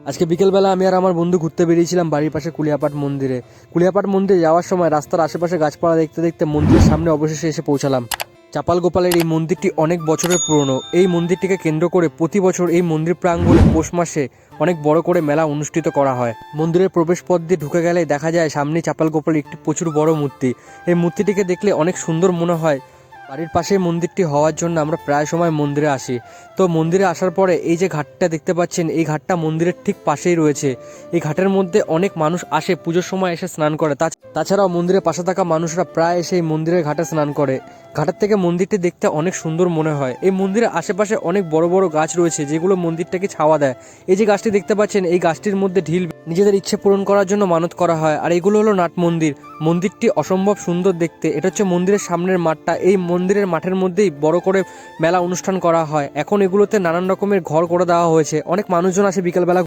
আজকে বিকেলবেলা আমি আর আমার বন্ধু ঘুরতে বেরিয়েছিলাম বাড়ির পাশে কুলিয়াপাট মন্দিরে। কুলিয়াপাট মন্দিরে যাওয়ার সময় রাস্তার আশেপাশে গাছপালা দেখতে দেখতে মন্দিরের সামনে অবশেষে এসে পৌঁছালাম। চাপাল গোপালের এই মন্দিরটি অনেক বছরের পুরনো। এই মন্দিরটিকে কেন্দ্র করে প্রতি বছর এই মন্দির প্রাঙ্গণে পৌষ মাসে অনেক বড় করে মেলা অনুষ্ঠিত করা হয়। মন্দিরের প্রবেশ পথ দিয়ে ঢুকে গেলে দেখা যায় সামনে চাপাল গোপালের একটি প্রচুর বড় মূর্তি। এই মূর্তিটিকে দেখলে অনেক সুন্দর মনে হয়। বাড়ির পাশে মন্দিরটি হওয়ার জন্য আমরা প্রায় সময় মন্দিরে আসি। তো মন্দিরে আসার পরে এই যে ঘাটটা দেখতে পাচ্ছেন, এই ঘাটটা মন্দিরের ঠিক পাশেই রয়েছে। এই ঘাটের মধ্যে অনেক মানুষ আসে পুজোর সময় এসে স্নান করে। তাছাড়াও মন্দিরের পাশে থাকা মানুষরা প্রায় এসে এই মন্দিরের ঘাটে স্নান করে। ঘাটের থেকে মন্দিরটি দেখতে অনেক সুন্দর মনে হয়। এই মন্দিরের আশেপাশে অনেক বড় বড় গাছ রয়েছে যেগুলো মন্দিরটাকে ছাওয়া দেয়। এই যে গাছটি দেখতে পাচ্ছেন, এই গাছটির মধ্যে ঢিল নিজেদের ইচ্ছে পূরণ করার জন্য মানত করা হয়। আর এগুলো হলো নাট মন্দির। মন্দিরটি অসম্ভব সুন্দর দেখতে। এটা হচ্ছে মন্দিরের সামনের মাঠটা। এই মন্দিরের মাঠের মধ্যেই বড় করে মেলা অনুষ্ঠান করা হয়। এখন এগুলোতে নানান রকমের ঘর করে দেওয়া হয়েছে। অনেক মানুষজন আসে বিকেলবেলা।